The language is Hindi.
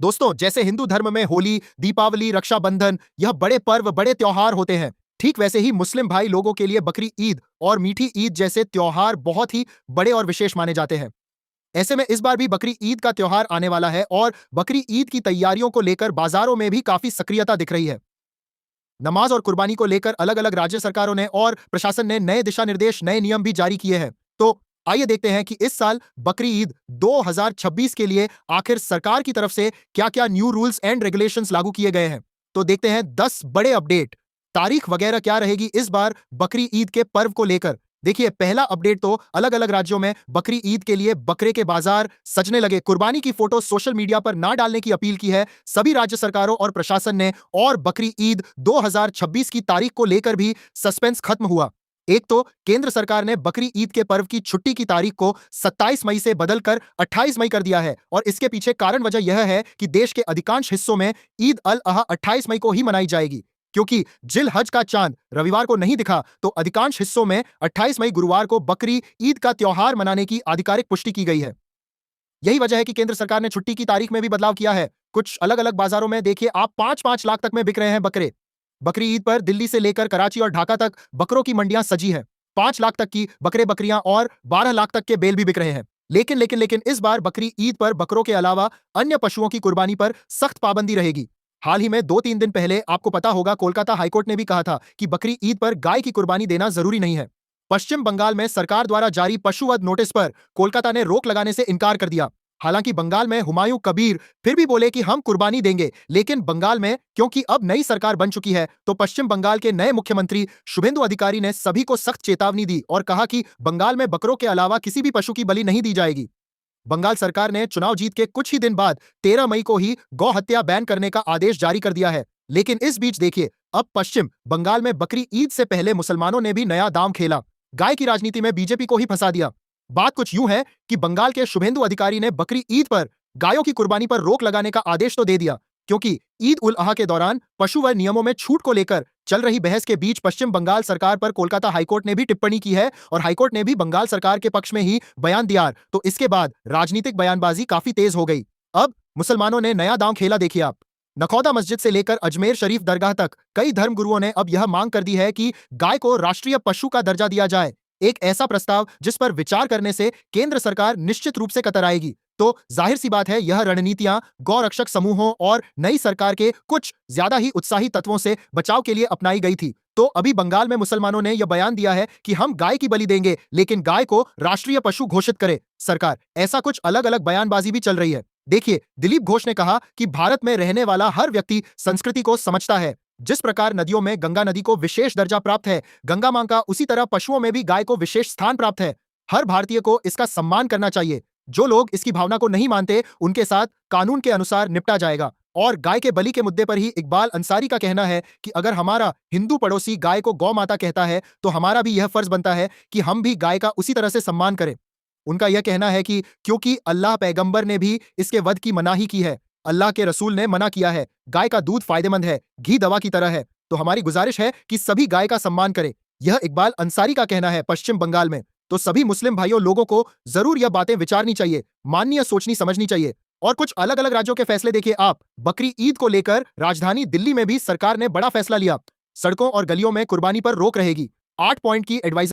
दोस्तों, जैसे हिंदू धर्म में होली, दीपावली, रक्षाबंधन यह बड़े पर्व, बड़े त्योहार होते हैं, ठीक वैसे ही मुस्लिम भाई लोगों के लिए बकरी ईद और मीठी ईद जैसे त्योहार बहुत ही बड़े और विशेष माने जाते हैं। ऐसे में इस बार भी बकरी ईद का त्योहार आने वाला है और बकरी ईद की तैयारियों को लेकर बाजारों में भी काफी सक्रियता दिख रही है। नमाज और कुर्बानी को लेकर अलग-अलग राज्य सरकारों ने और प्रशासन ने नए दिशा निर्देश, नए नियम भी जारी किए हैं। तो आइए देखते हैं कि इस साल बकरी ईद 2026 के लिए आखिर सरकार की तरफ से क्या-क्या न्यू रूल्स एंड रेगुलेशंस लागू किए गए हैं। तो देखते हैं 10 बड़े अपडेट। तारीख वगैरह क्या रहेगी इस बार बकरी ईद के पर्व को लेकर। देखिए, पहला अपडेट तो अलग-अलग राज्यों में बकरी ईद के लिए बकरे के बाजार सजने लगे। कुर्बानी की फोटो सोशल मीडिया पर ना डालने की अपील की है सभी राज्य सरकारों और प्रशासन ने। और बकरी ईद 2026 की तारीख को लेकर भी सस्पेंस खत्म हुआ। एक तो केंद्र सरकार ने बकरी ईद के पर्व की छुट्टी की तारीख को 27 मई से बदलकर 28 मई कर दिया है और इसके पीछे कारण वजह यह है कि देश के अधिकांश हिस्सों में ईद अल अहा 28 मई को ही मनाई जाएगी। क्योंकि जिल हज का चांद रविवार को नहीं दिखा, तो अधिकांश हिस्सों में 28 मई गुरुवार को बकरी ईद का त्योहार मनाने की आधिकारिक पुष्टि की गई है। यही वजह है कि केंद्र सरकार ने छुट्टी की तारीख में भी बदलाव किया है। कुछ अलग-अलग बाजारों में देखिए आप 5-5 लाख तक में बिक रहे हैं बकरे। बकरी ईद पर दिल्ली से लेकर कराची और ढाका तक बकरों की मंडियां सजी हैं। 5 लाख तक की बकरे बकरियां और 12 लाख तक के बेल भी बिक रहे हैं। लेकिन इस बार बकरी ईद पर बकरों के अलावा अन्य पशुओं की कुर्बानी पर सख्त पाबंदी रहेगी। हाल ही में 2-3 दिन पहले आपको पता होगा कोलकाता हाईकोर्ट ने भी कहा था कि बकरी ईद पर गाय की कुर्बानी देना जरूरी नहीं है। पश्चिम बंगाल में सरकार द्वारा जारी पशुवध नोटिस पर कोलकाता ने रोक लगाने से इनकार कर दिया। हालांकि बंगाल में हुमायूं कबीर फिर भी बोले कि हम कुर्बानी देंगे, लेकिन बंगाल में क्योंकि अब नई सरकार बन चुकी है, तो पश्चिम बंगाल के नए मुख्यमंत्री शुभेंदु अधिकारी ने सभी को सख्त चेतावनी दी और कहा कि बंगाल में बकरों के अलावा किसी भी पशु की बलि नहीं दी जाएगी। बंगाल सरकार ने चुनाव जीत के कुछ ही दिन बाद 13 मई को ही गौ हत्या बैन करने का आदेश जारी कर दिया है। लेकिन इस बीच देखिए, अब पश्चिम बंगाल में बकरी ईद से पहले मुसलमानों ने भी नया दांव खेला। गाय की राजनीति में बीजेपी को ही फंसा दिया। बात कुछ यूं है कि बंगाल के शुभेंदु अधिकारी ने बकरी ईद पर गायों की कुर्बानी पर रोक लगाने का आदेश तो दे दिया, क्योंकि ईद उल अहा के दौरान पशु वध नियमों में छूट को लेकर चल रही बहस के बीच पश्चिम बंगाल सरकार पर कोलकाता हाईकोर्ट ने भी टिप्पणी की है और हाईकोर्ट ने भी बंगाल सरकार के पक्ष में ही बयान दिया। तो इसके बाद राजनीतिक बयानबाजी काफी तेज हो गई। अब मुसलमानों ने नया दांव खेला, देखिए आप। नखौदा मस्जिद से लेकर अजमेर शरीफ दरगाह तक कई धर्मगुरुओं ने अब यह मांग कर दी है कि गाय को राष्ट्रीय पशु का दर्जा दिया जाए। एक ऐसा प्रस्ताव जिस पर विचार करने से केंद्र सरकार निश्चित रूप से कतराएगी। तो जाहिर सी बात है, यह रणनीतियां गौ-रक्षक समूहों और नई सरकार के कुछ ज्यादा ही उत्साही तत्वों से बचाव के लिए अपनाई गई थी। तो अभी बंगाल में मुसलमानों ने यह बयान दिया है कि हम गाय की बलि देंगे, लेकिन गाय को राष्ट्रीय पशु घोषित करे सरकार। ऐसा कुछ अलग-अलग बयानबाजी भी चल रही है। देखिए, दिलीप घोष ने कहा कि भारत में रहने वाला हर व्यक्ति संस्कृति को समझता है। जिस प्रकार नदियों में गंगा नदी को विशेष दर्जा प्राप्त है, गंगा मां का, उसी तरह पशुओं में भी गाय को विशेष स्थान प्राप्त है। हर भारतीय को इसका सम्मान करना चाहिए। जो लोग इसकी भावना को नहीं मानते, उनके साथ कानून के अनुसार निपटा जाएगा। और गाय के बलि के मुद्दे पर ही इकबाल अंसारी का कहना है कि अगर हमारा हिंदू पड़ोसी गाय को गौ माता कहता है, तो हमारा भी यह फर्ज बनता है कि हम भी गाय का उसी तरह से सम्मान करें। उनका यह कहना है कि क्योंकि अल्लाह पैगंबर ने भी इसके वध की मनाही की है, अल्लाह के रसूल ने मना किया है। गाय का दूध फायदेमंद है, घी दवा की तरह है, तो हमारी गुजारिश है कि सभी गाय का सम्मान करें। यह इकबाल अंसारी का कहना है पश्चिम बंगाल में। तो सभी मुस्लिम भाइयों लोगों को जरूर यह बातें विचारनी चाहिए, माननीय सोचनी समझनी चाहिए। और कुछ अलग-अलग राज्यों के फैसले देखिए आप। बकरी ईद को लेकर राजधानी दिल्ली में भी सरकार ने बड़ा फैसला लिया। सड़कों और गलियों में कुर्बानी पर रोक रहेगी। 8 पॉइंट की एडवाइजरी